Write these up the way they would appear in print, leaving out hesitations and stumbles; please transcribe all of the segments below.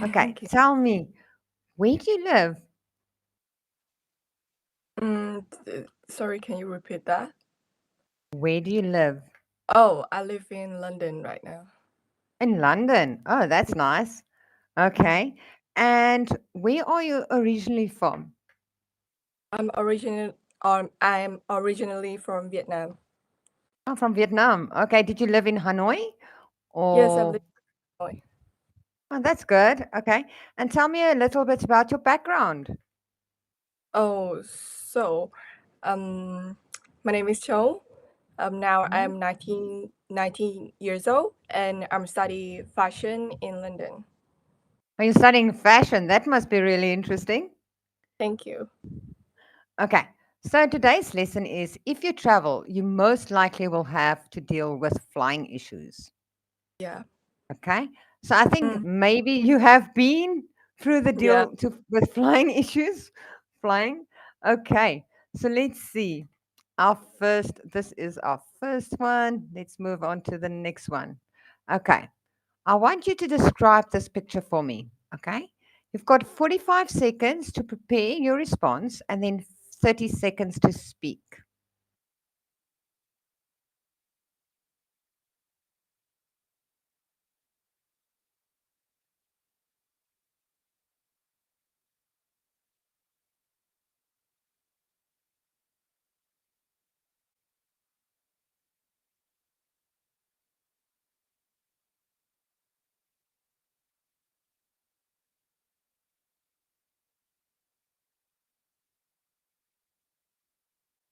Okay, Okay. tell me, where do you live? Sorry, can you repeat that? Where do you live? Oh, I live in London right now. In London. Oh, that's nice. Mm. Okay. And where are you originally from? I'm originally from Vietnam. Oh, from Vietnam. Okay. Did you live in Hanoi? Yes, I've lived Or in Hanoi. oh, that's good. Okay. And tell me a little bit about your background. Oh, so um, my name is Châu. Now Mhm. I'm 19 years old, and I'm studying fashion in London. Are you studying fashion? That must be really interesting. Thank you. Okay. So today's lesson is if you travel, you most likely will have to deal with flying issues. Yeah. Okay. So I think Mm. maybe you have been through the Yeah. deal with flying issues. Flying. Okay. So let's see. This is our first one. Let's move on to the next one. Okay. I want you to describe this picture for me. Okay. You've got 45 seconds to prepare your response and then 30 seconds to speak.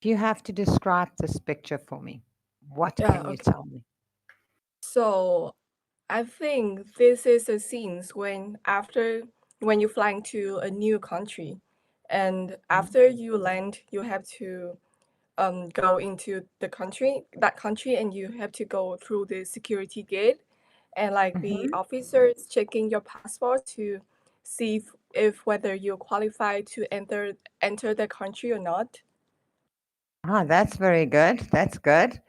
You have to describe this picture for me. What Yeah. can you Okay. tell me? So I think this is a scenes when you're flying to a new country, and Mhm. after you land, you have to go into that country, and you have to go through the security gate, and like the Mhm. officers checking your passport to see if whether you're qualified to enter the country or not. Ah, that's very good. That's good.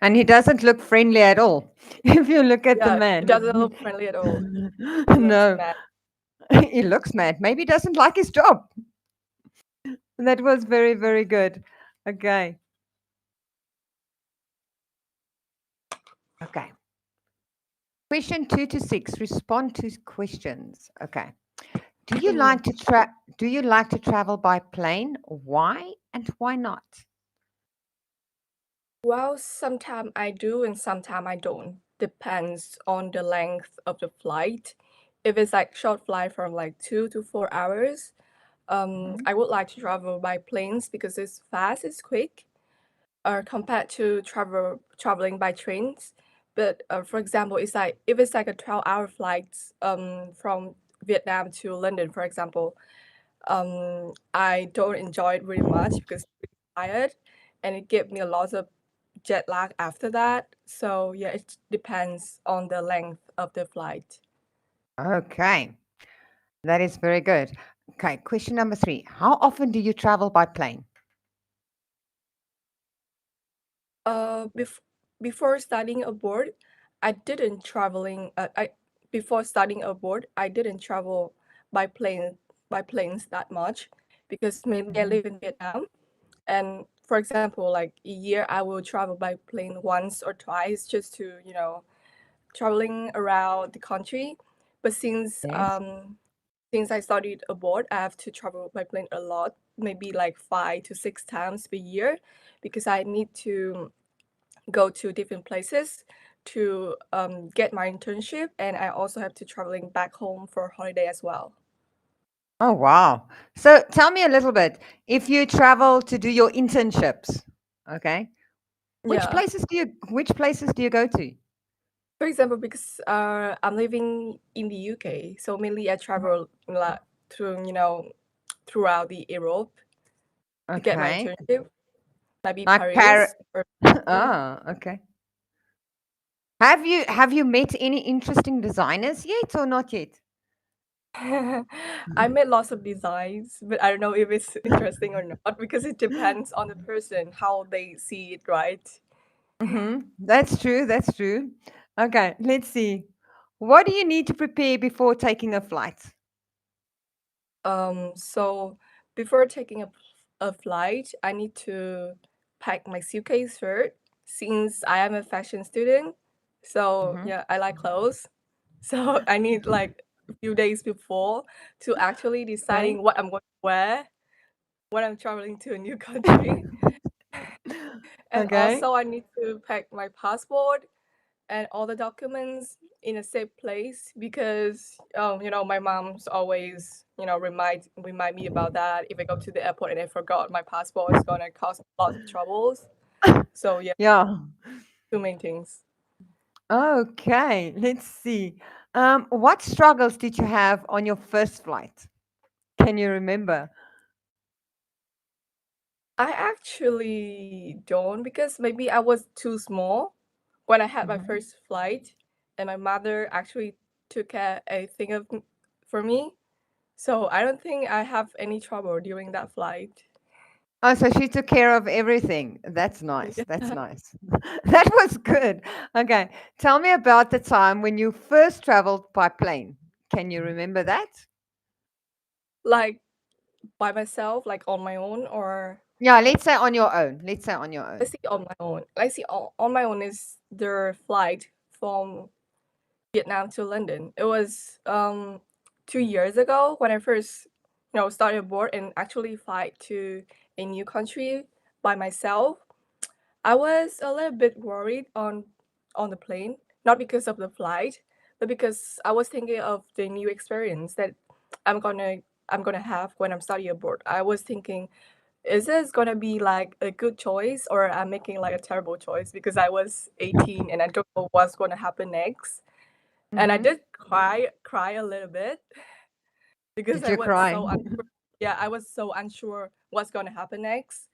And he doesn't look friendly at all. If you look at the Yeah, it man. doesn't look friendly at all. It looks No, mad. he looks mad. Maybe he doesn't like his job. That was very, very good. Okay. Okay. Question 2 to 6. Respond to questions. Okay. Do you like to travel by plane? Why and why not? Well, sometimes I do and sometimes I don't. Depends on the length of the flight. If it's like short flight from like 2 to 4 hours, Mhm. I would like to travel by planes because it's fast, it's quick, compared to traveling by trains. But for example, it's like if it's like a 12-hour flight from Vietnam to London, for example, I don't enjoy it really much because it's tired and it gave me a lot of jet lag after that. So yeah, it depends on the length of the flight. Okay. That is very good. Okay. Question number 3. How often do you travel by plane? Uh, bef- Before studying abroad, I didn't traveling. I before studying abroad, I didn't travel by planes that much because mainly I Mhm. live in Vietnam. And for example, like a year, I will travel by plane once or twice just to traveling around the country. But Yes. since I studied abroad, I have to travel by plane a lot, maybe like 5 to 6 times per year, because I need to go to different places to get my internship, and I also have to traveling back home for holiday as well. Oh, wow. So tell me a little bit. If you travel to do your internships, okay, Yeah. which places do you go to? For example, because I'm living in the UK, so mainly I travel through throughout the Europe to get my Okay. internship, maybe Like Paris. Paris or Ah, okay. Have you met any interesting designers yet or not yet? I made lots of designs, but I don't know if it's interesting or not because it depends on the person how they see it, right? Mm-hmm. That's true. That's true. Okay, let's see. What do you need to prepare before taking a flight? So before taking a flight, I need to pack my suitcase first since I am a fashion student. So Hmm. yeah, I like clothes. So I need like a few days before to actually Okay. deciding what I'm going to wear when I'm traveling to a new country. And Okay. also I need to pack my passport and all the documents in a safe place because my mom's always remind me about that. If I go to the airport and I forgot my passport, it's gonna cause lots of troubles. So yeah, Yeah. two main things. Okay. Let's see. What struggles did you have on your first flight? Can you remember? I actually don't because maybe I was too small when I had my Hmm. first flight, and my mother actually took care a thing for me. So I don't think I have any trouble during that flight. Oh, so she took care of everything. That's nice. That's Yeah. nice. That was good. Okay. Tell me about the time when you first traveled by plane. Can you remember that? Like by myself, like on my own, or Yeah, let's say on your own. Let's say on your own. let's see on my own. Let's see on my own is their flight from Vietnam to London. It was 2 years ago when I first started aboard and actually fly to a new country by myself. I was a little bit worried on the plane, not because of the flight, but because I was thinking of the new experience that I'm gonna I'm gonna have when I'm studying abroad. I was thinking, is this gonna be like a good choice or I'm making like a terrible choice because I was 18 and I don't know what's gonna happen next. And I Hmm. did cry a little bit because Did I you was cry? so unsure. Yeah, I was so unsure what's gonna happen next.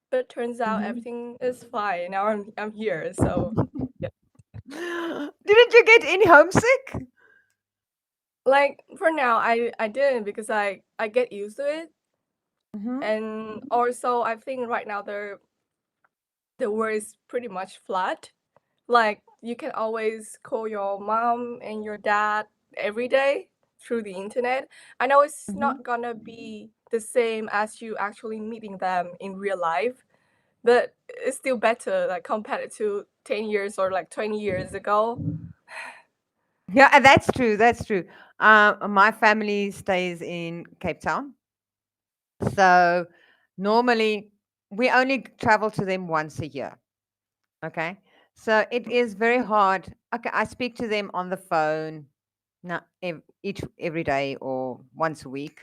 But turns out Hmm. everything is fine. Now I'm here. So yeah. Didn't you get any homesick? Like for now I didn't because I get used to it. Hmm. And also I think right now the world is pretty much flat. Like you can always call your mom and your dad every day through the internet. I know it's Hmm. not gonna be the same as you actually meeting them in real life, but it's still better like compared to 10 years or like 20 years ago. Yeah, that's true. That's true. My family stays in Cape Town. So normally we only travel to them once a year. Okay. So it is very hard. Okay. I speak to them on the phone, not every day or once a week.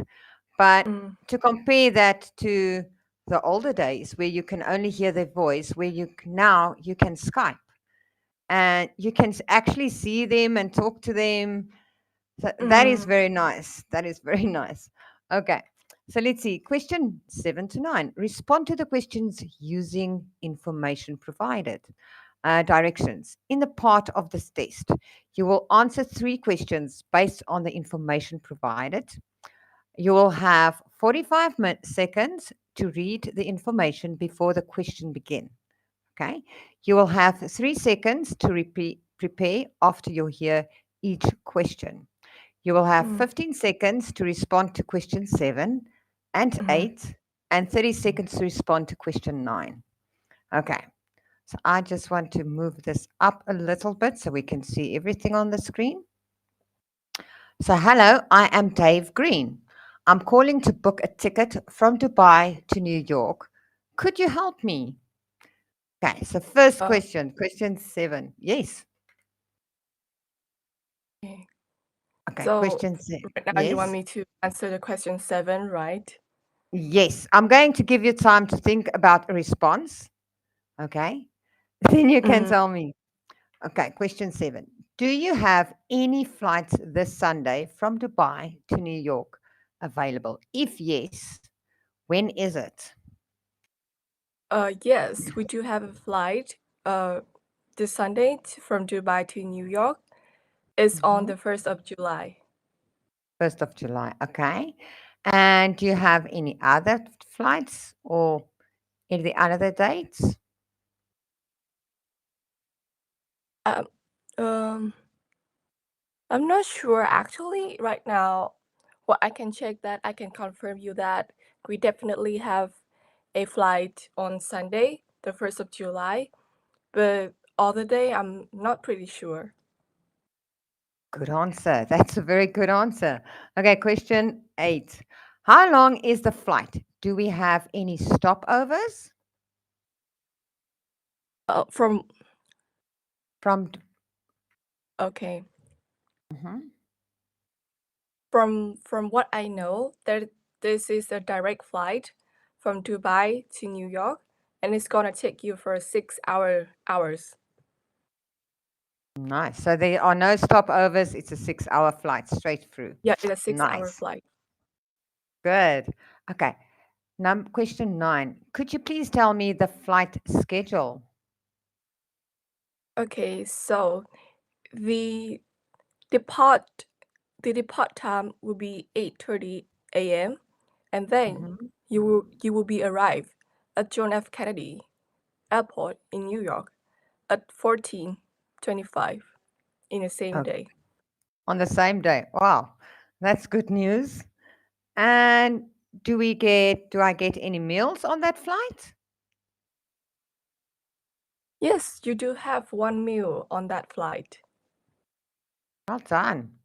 But Mm, to compare that to the older days where you can only hear their voice, where now you can Skype and you can actually see them and talk to them. So that is mm, very nice. That is very nice. Okay. So let's see. Question 7 to 9. Respond to the questions using information provided. Directions. In the part of this test, you will answer 3 questions based on the information provided. You will have 45 seconds to read the information before the question begins. Okay. You will have 3 seconds to prepare after you hear each question. You will have mm, 15 seconds to respond to question 7 and mm. 8, and 30 seconds to respond to question 9. Okay. So I just want to move this up a little bit so we can see everything on the screen. So, hello, I am Dave Green. I'm calling to book a ticket from Dubai to New York. Could you help me? Okay, so first Uh, question, question 7. Yes. okay. Okay, So question 7. right now you want Yes. me to answer the question 7, right? Yes. I'm going to give you time to think about a response. Okay. Then you can Mm. tell me. Okay, question 7. Do you have any flights this Sunday from Dubai to New York available? If yes, when is it? Yes, we do have a flight uh this Sunday from Dubai to New York. It's on Mhm. the 1st of July. 1st of July. Okay. And do you have any other flights or any other dates? Um, um I'm not sure actually right now. What I can check that I can confirm you that we definitely have a flight on Sunday, the 1st of July, but other day I'm not pretty sure. Good answer. That's a very good answer. Okay, question 8. How long is the flight? Do we have any stopovers From from? okay, Mhm. from what I know, that this is a direct flight from Dubai to New York, and it's gonna take you for 6 hours. Nice. So there are no stopovers. It's a 6-hour flight straight through. Yeah, it's a 6 hour Nice. flight. Good. Okay. Question 9. Could you please tell me the flight schedule? Okay, so the depart the depart time will be 8:30 a.m. and then Mhm. you will be arrived at John F. Kennedy Airport in New York at 14:25 in the same Oh, day. on the same day. Wow. That's good news. And do I get any meals on that flight? Yes, you do have one meal on that flight. Well done.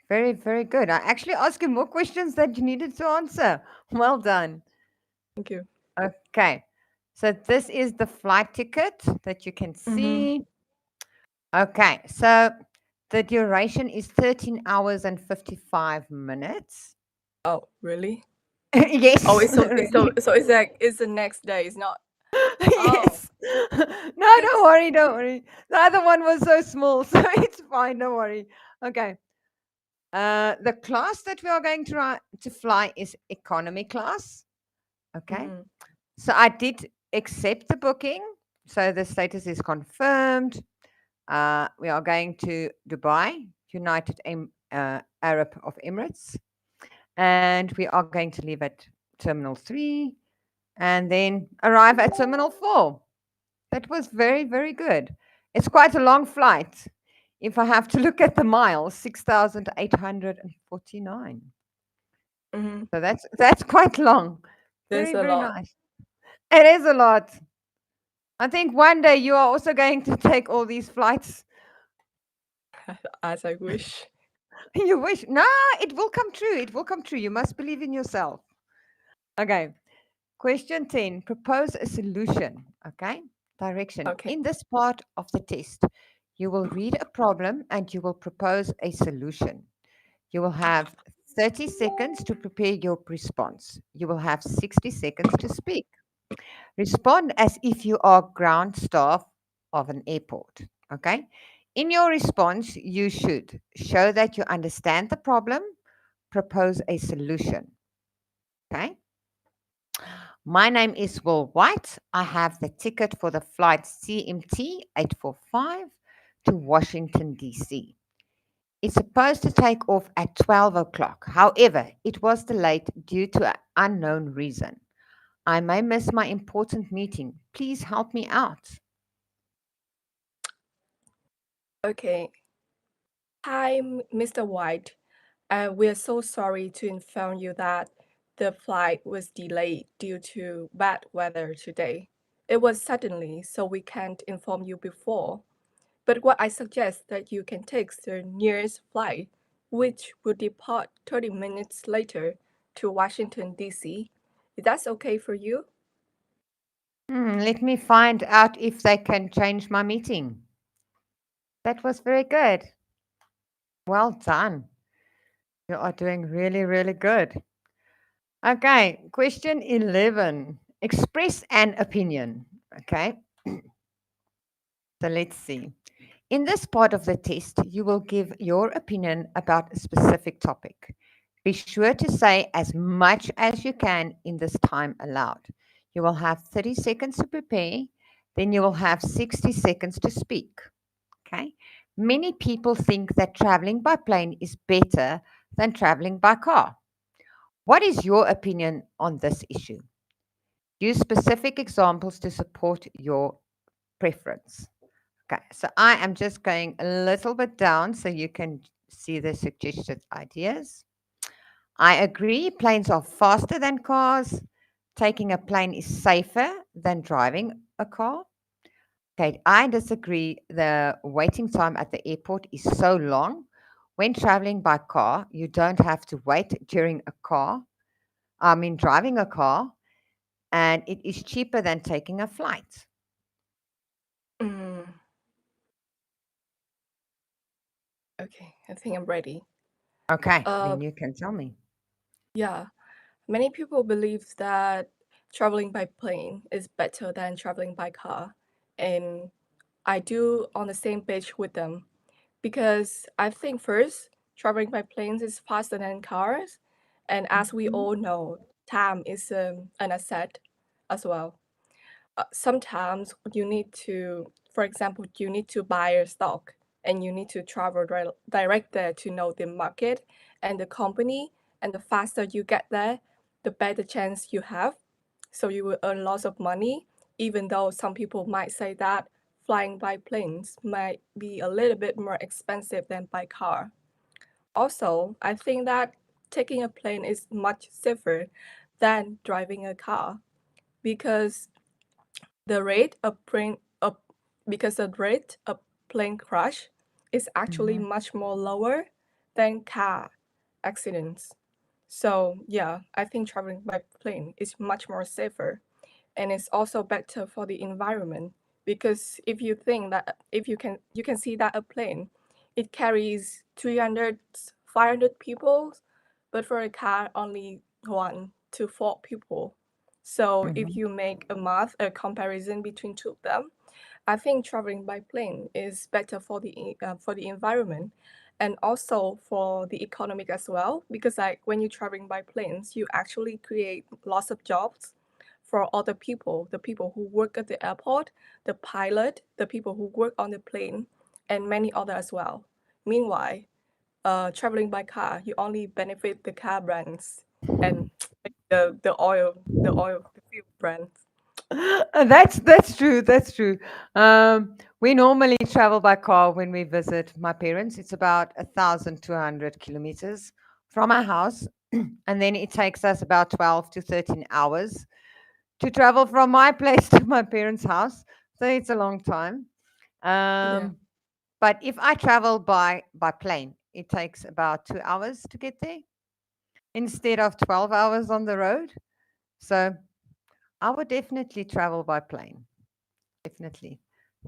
Very, very good. I actually asked you more questions that you needed to answer. Well done. Thank you. Okay. So this is the flight ticket that you can Mm-hmm. see. Okay. So the duration is 13 hours and 55 minutes. Oh, really? Oh, Yes, it's so it's so really. so it's like it's the next day. It's not. Oh, Yes. No, don't six. worry, don't worry. The other one was so small, so it's fine, don't worry. Okay. The class that we are going to fly is economy class. Okay. Mm-hmm. So I did accept the booking. So the status is confirmed. We are going to Dubai, Arab of Emirates, and we are going to leave at Terminal 3 and then arrive at Terminal 4. That was very, very good. It's quite a long flight. If I have to look at the miles, 6,849. Mm-hmm. So that's quite long. There's Very, a very lot. nice. It is a lot. I think one day you are also going to take all these flights. As I wish. You wish. No, it will come true. It will come true. You must believe in yourself. Okay. Question 10. Propose a solution. Okay. Direction. Okay. In this part of the test, you will read a problem and you will propose a solution. You will have 30 seconds to prepare your response. You will have 60 seconds to speak. Respond as if you are ground staff of an airport. Okay. In your response, you should show that you understand the problem, propose a solution. Okay. My name is Will White. I have the ticket for the flight CMT 845 to Washington, D.C. It's supposed to take off at 12 o'clock. However, it was delayed due to an unknown reason. I may miss my important meeting. Please help me out. Okay. Hi, Mr. White. We're so sorry to inform you that the flight was delayed due to bad weather today. It was suddenly, so we can't inform you before. But what I suggest that you can take the nearest flight, which will depart 30 minutes later to Washington, D.C. Is that okay for you? Let me find out if they can change my meeting. That was very good. Well done. You are doing really, really good. Okay, question 11. Express an opinion. Okay, so let's see. In this part of the test, you will give your opinion about a specific topic. Be sure to say as much as you can in this time allowed. You will have 30 seconds to prepare, then you will have 60 seconds to speak. Okay. Many people think that traveling by plane is better than traveling by car. What is your opinion on this issue? Use specific examples to support your preference. Okay, so I am just going a little bit down so you can see the suggested ideas. I agree, planes are faster than cars. Taking a plane is safer than driving a car. Okay, I disagree. The waiting time at the airport is so long. When traveling by car, you don't have to wait during a car. I mean, driving a car, and it is cheaper than taking a flight. Mm, okay, I think I'm ready. Okay, Uh, then you can tell me. yeah, many people believe that traveling by plane is better than traveling by car, and I do on the same page with them because I think first, traveling by planes is faster than cars, and as we Mhm, all know, time is an asset as well. Sometimes you need to, for example, you need to buy a stock and you need to travel direct there to know the market and the company. And the faster you get there, the better chance you have. So you will earn lots of money, even though some people might say that flying by planes might be a little bit more expensive than by car. Also, I think that taking a plane is much safer than driving a car because the rate of plane of because the rate of plane crash is actually mhm. much more lower than car accidents. So yeah, I think traveling by plane is much more safer and it's also better for the environment because if you think that if you can see that a plane it carries 300 500 people but for a car only 1 to 4 people. So if Mhm. you make a comparison between two of them, I think traveling by plane is better for the environment and also for the economic as well because like when you're traveling by planes you actually create lots of jobs for other people, the people who work at the airport, the pilot, the people who work on the plane, and many other as well. Meanwhile, traveling by car, you only benefit the car brands and the fuel brands. That's true. That's true. We normally travel by car when we visit my parents. It's about 1,200 kilometers from our house, and then it takes us about 12 to 13 hours to travel from my place to my parents' house. So it's a long time. Yeah, Um, but if I travel by plane, it takes about 2 hours to get there instead of 12 hours on the road. So I would definitely travel by plane. Definitely.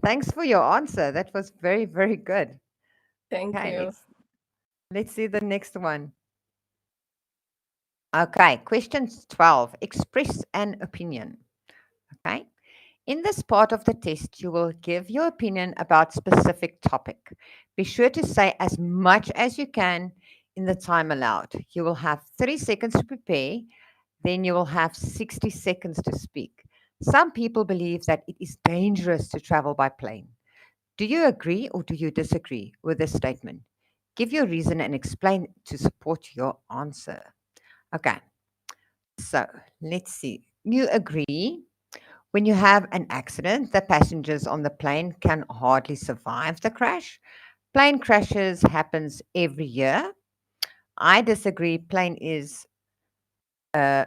Thanks for your answer. That was very, very good. thank Okay, you. let's see the next one. Okay, question 12. Express an opinion. Okay. In this part of the test, you will give your opinion about specific topic. Be sure to say as much as you can in the time allowed. You will have 30 seconds to prepare, then you will have 60 seconds to speak. Some people believe that it is dangerous to travel by plane. Do you agree or do you disagree with this statement? Give your reason and explain to support your answer. Okay, so let's see. You agree when you have an accident, the passengers on the plane can hardly survive the crash. Plane crashes happens every year. I disagree. Plane is uh,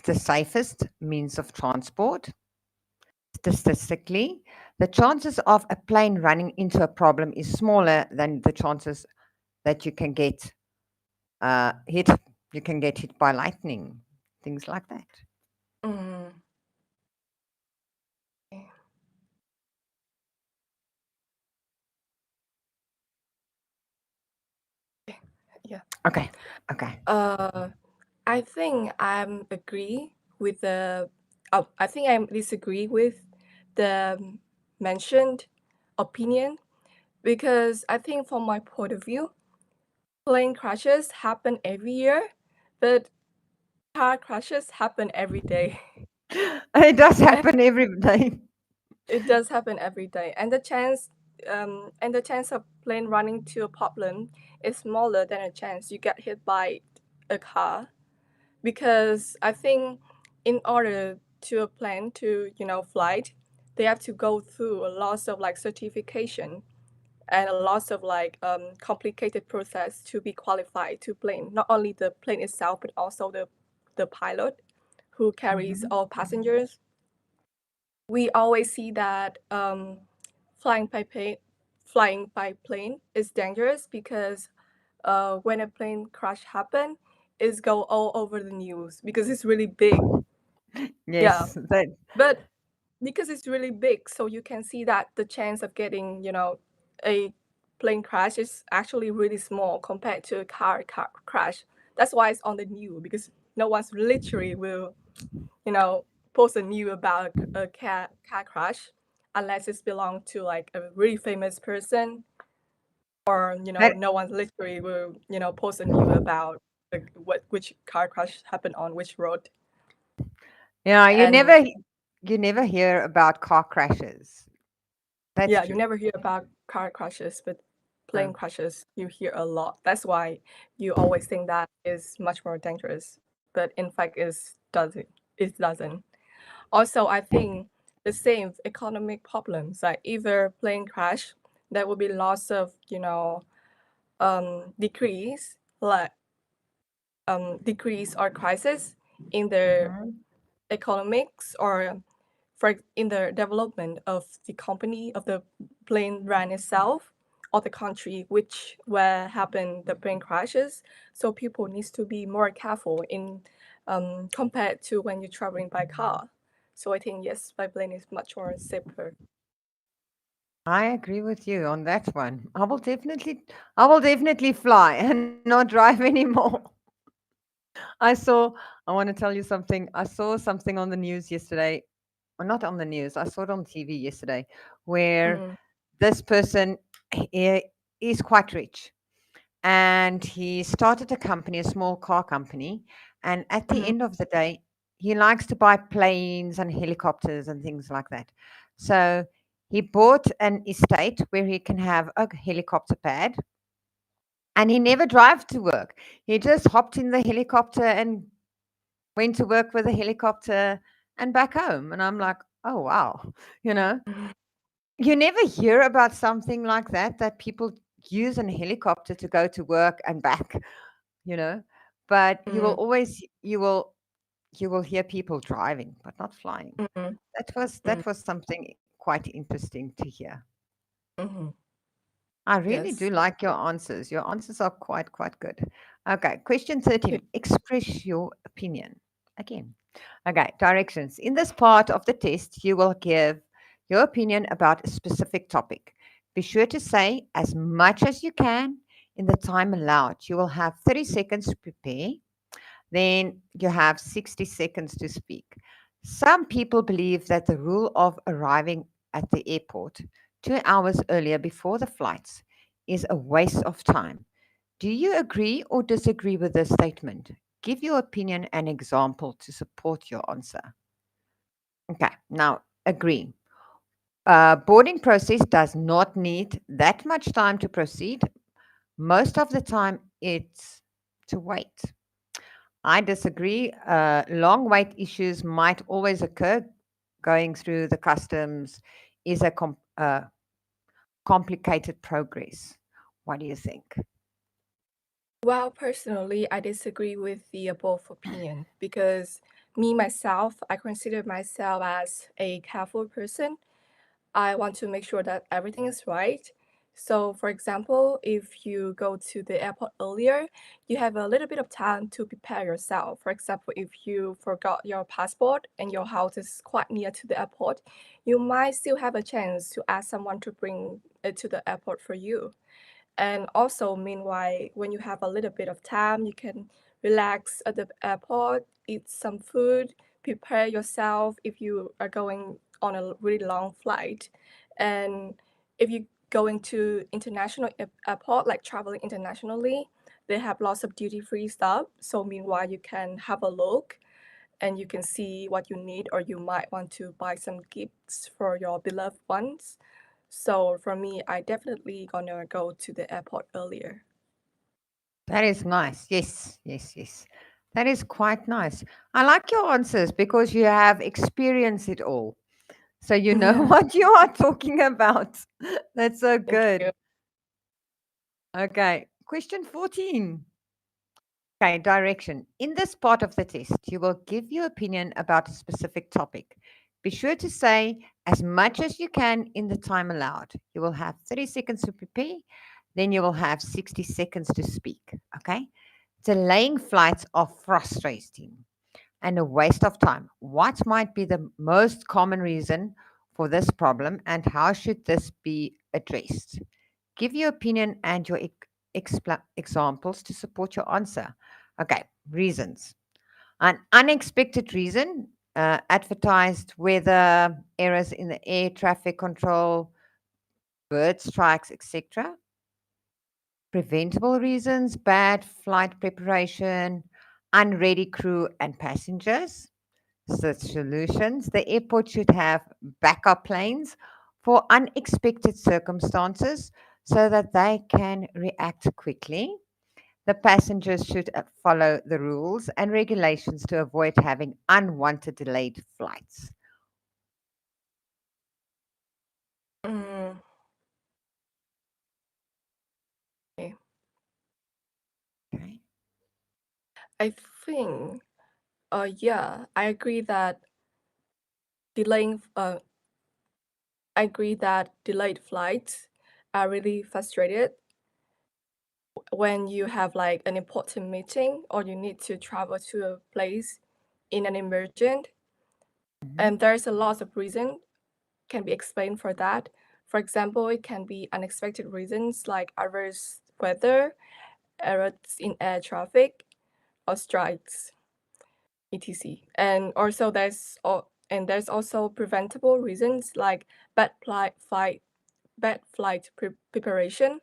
the safest means of transport. Statistically, the chances of a plane running into a problem is smaller than the chances that you can get hit. You can get hit by lightning, things like that. Mm, okay. Yeah. Okay, okay. Uh, I think I'm agree with the. I think I disagree with the mentioned opinion because I think from my point of view, plane crashes happen every year, but car crashes happen every day. It does And happen every day. it does happen every day, and the chance of plane running to a problem is smaller than a chance you get hit by a car. Because I think in order to a plane to flight, they have to go through a lot of like certification and a lot of like complicated process to be qualified to plane. Not only the plane itself, but also the pilot who carries Mhm. all passengers. We always see that flying by plane, flying by plane is dangerous because when a plane crash happen, it's go all over the news because it's really big. Yeah, Yes, that but because it's really big, so you can see that the chance of getting, a plane crash is actually really small compared to a car crash. That's why it's on the news because no one's literally will, you know, post a news about a car crash unless it's belong to like a really famous person, or that no one's literally will post a news about which car crash happened on which road. yeah, And you never hear about car crashes. That's yeah, you true. never hear about car crashes, but Uh, plane crashes you hear a lot. That's why you always think that is much more dangerous, but in fact it doesn't. Also, I think the same economic problems, like either plane crash, there will be lots of decrease, like decrease or crisis in the mhm. economics, or in the development of the company of the plane brand itself, or the country which where happen the plane crashes. So people needs to be more careful in compared to when you're traveling by car. So I think yes, by plane is much more safer. I agree with you on that one. I will definitely fly and not drive anymore. I saw, I want to tell you something. I saw something on the news yesterday, or not on the news, I saw it on TV yesterday, where Mm, this person he is quite rich and he started a company, a small car company. And at the mhm, end of the day, he likes to buy planes and helicopters and things like that. So he bought an estate where he can have a helicopter pad, and he never drive to work. He just hopped in the helicopter and went to work with a helicopter and back home. And I'm like, oh, wow. You know, mhm, you never hear about something like that, that people use a helicopter to go to work and back, you know, but you will mhm, always, you will hear people driving, but not flying. mhm, That was something quite interesting to hear. mhm. I really do Yes. like your answers. Your answers are quite good. Okay, question Okay. 13. Express your opinion. Again. Okay, directions. In this part of the test, you will give your opinion about a specific topic. Be sure to say as much as you can in the time allowed. You will have 30 seconds to prepare, then you have 60 seconds to speak. Some people believe that the rule of arriving at the airport 2 hours earlier before the flights is a waste of time. Do you agree or disagree with this statement? Give your opinion and example to support your answer. Okay, now agree. Boarding process does not need that much time to proceed. Most of the time, it's to wait. I disagree. Long wait issues might always occur. Going through the customs is a complicated progress. What do you think? Well, personally, I disagree with the above opinion because me myself, I consider myself as a careful person. I want to make sure that everything is right. So, for example, if you go to the airport earlier, you have a little bit of time to prepare yourself. For example, if you forgot your passport and your house is quite near to the airport, you might still have a chance to ask someone to bring it to the airport for you. And also, meanwhile, when you have a little bit of time, you can relax at the airport, eat some food, prepare yourself if you are going on a really long flight. And if you're going to international airport, like traveling internationally, they have lots of duty-free stuff. So meanwhile, you can have a look and you can see what you need, or you might want to buy some gifts for your beloved ones. So for me, I definitely gonna go to the airport earlier. That is nice. Yes, yes, yes. That is quite nice. I like your answers because you have experienced it all. So you know Yeah, what you are talking about. That's so thank good. you. Okay, question 14. Okay, direction. In this part of the test, you will give your opinion about a specific topic. Be sure to say as much as you can in the time allowed. You will have 30 seconds to prepare, then you will have 60 seconds to speak. Okay? Delaying flights are frustrating and a waste of time. What might be the most common reason for this problem and how should this be addressed? Give your opinion and your examples to support your answer. Okay, reasons. An unexpected reason, advertised weather, errors in the air traffic control, bird strikes, etc. Preventable reasons, bad flight preparation, unready crew and passengers. So, solutions, the airport should have backup planes for unexpected circumstances so that they can react quickly. The passengers should follow the rules and regulations to avoid having unwanted delayed flights. Mm, okay. Okay. I think, yeah, delaying, uh, I agree that delayed flights are really frustrated when you have like an important meeting or you need to travel to a place in an emergent. Mhm. And there's a lot of reason can be explained for that. For example, it can be unexpected reasons like adverse weather, errors in air traffic, or strikes, etc. And there's also preventable reasons like bad flight preparation,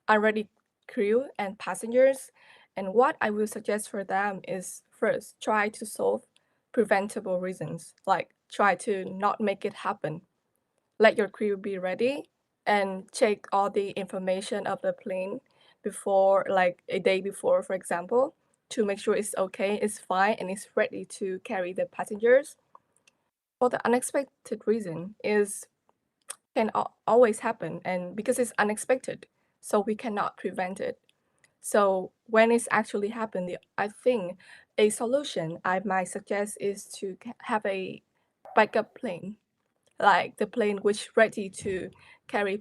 unready crew and passengers. And what I will suggest for them is first try to solve preventable reasons, like try to not make it happen. Let your crew be ready and check all the information of the plane before, like a day before, for example, to make sure it's okay, it's fine, and it's ready to carry the passengers. For the unexpected reason is can always happen, and because it's unexpected, so we cannot prevent it. So when it's actually happened, I think a solution I might suggest is to have a backup plane, like the plane which ready to carry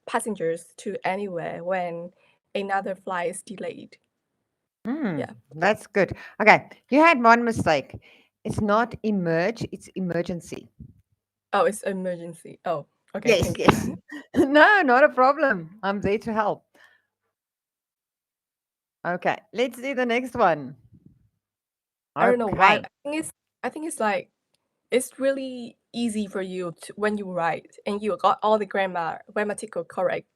passengers to anywhere when another flight is delayed. Yeah. That's good. Okay, you had one mistake. It's not emerge, it's emergency. Oh, it's emergency. Oh, okay. Yes, Thank yes. you. No, not a problem. I'm there to help. Okay, let's do the next one. I don't know why. Okay. I think it's like it's really easy for you to, when you write and you got all the grammatical correct.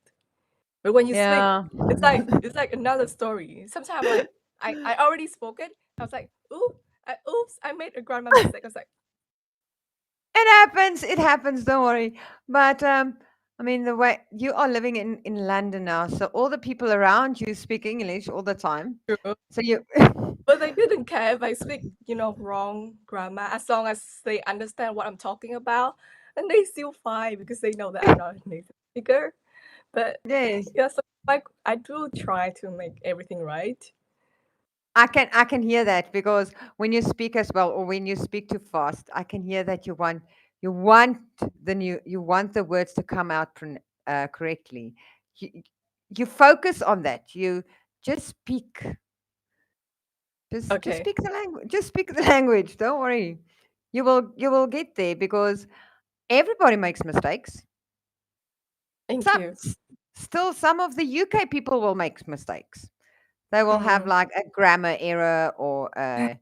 But when you speak, Yeah. it's like another story. Sometimes like I already spoke it. I was like, oops, I made a grammar mistake. I was like, It happens. It happens. Don't worry. But I mean, the way you are living in London now, so all the people around you speak English all the time. true. So you, But they didn't care if I speak, wrong grammar as long as they understand what I'm talking about, and they still fine because they know that I'm not a native speaker. But yes, yeah, so like I do try to make everything right. I can hear that because when you speak as well, or when you speak too fast, I can hear that you want you want the words to come out correctly. You you focus on that. You just speak. Just Okay, speak the language. Just speak the language. Don't worry. You will get there because everybody makes mistakes. thank Some you. still some of the UK people will make mistakes. They will have Mm. like a grammar error or a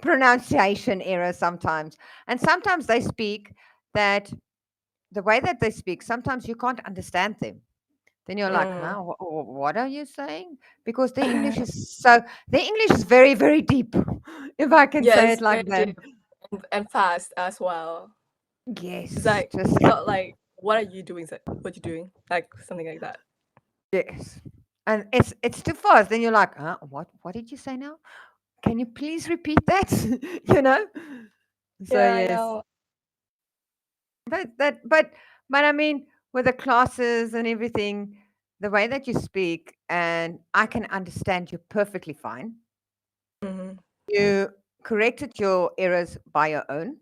pronunciation error sometimes. And sometimes they speak that the way that they speak, sometimes you can't understand them. Then you're like, Mm. huh? What are you saying? Because their English is very, very deep, if I can say Yes, it like very that. deep and fast as well. It's Yes, like just it's not like what are you doing? It's like, what you doing? Like something like that. yes. And it's too fast. Then you're like, huh? What did you say now? Can you please repeat that? you know? So Yeah, I yes. know. But that but I mean with the classes and everything, the way that you speak, and I can understand you perfectly fine. Mhm. You corrected your errors by your own.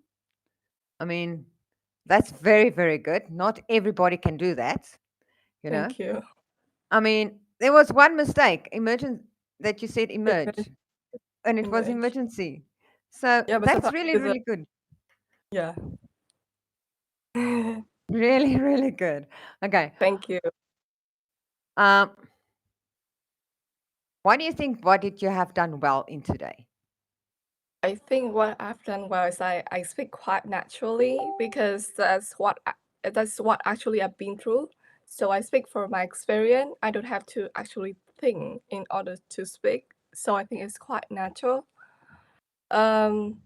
I mean, that's very, very good. Not everybody can do that, you know. Thank you. I mean, there was one mistake, emergent that you said Image. emerge, and it was Image. emergency. So Yeah, but that's sometimes really, it's a really good. yeah. Really, really good. Okay. Thank you. Um, what do you think? What did you have done well in today? I think what I've done well is I speak quite naturally because that's what actually I've been through. So I speak from my experience. I don't have to actually think in order to speak. So I think it's quite natural. Um,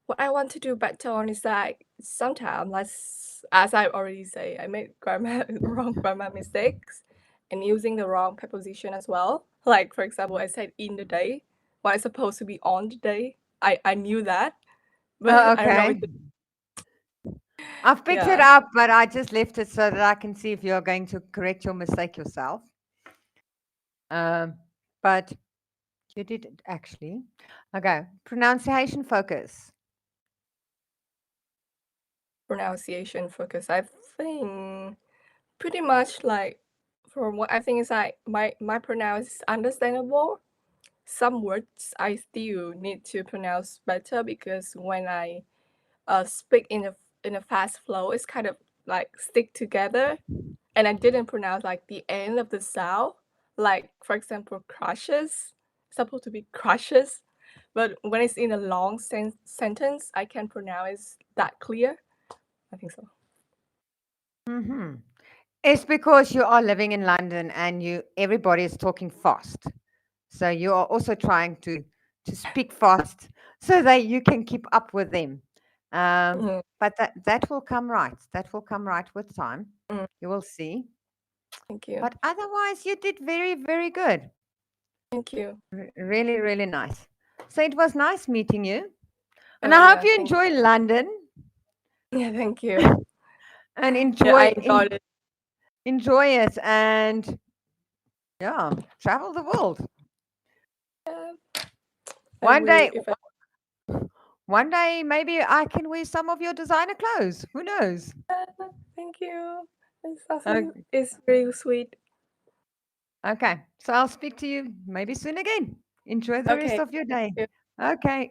what I want to do better on is that sometimes, as I already say, I made grammar wrong grammar mistakes and using the wrong preposition as well. Like for example, I said in the day, when it's supposed to be on the day. I knew that, but I don't know Okay. if it, I've picked it yeah. up, but I just left it so that I can see if you're going to correct your mistake yourself. Um, but you did it actually. Okay. Pronunciation focus. Pronunciation focus. I think pretty much like from what I think is like my pronounce is understandable. Some words I still need to pronounce better because when I speak in a fast flow, it's kind of like stick together, and I didn't pronounce like the end of the sound. Like for example, crushes supposed to be crushes, but when it's in a long sentence, I can pronounce that clear. I think so. Hmm. It's because you are living in London and you everybody is talking fast. So you are also trying to speak fast so that you can keep up with them. Mhm, But that will come right. That will come right with time. mm, You will see. thank you, But otherwise, you did very, very good. thank you. Really, really nice. So it was nice meeting you. And Oh I hope yeah, you thank enjoy London yeah, thank you. and Yeah, I enjoyed it. enjoy it and yeah, travel the world. Yeah, I One will day, if I. one day, maybe I can wear some of your designer clothes. Who knows? Thank you. It's awesome. Okay. It's very sweet. Okay. So I'll speak to you maybe soon again. Enjoy the rest Okay. of your day. Okay.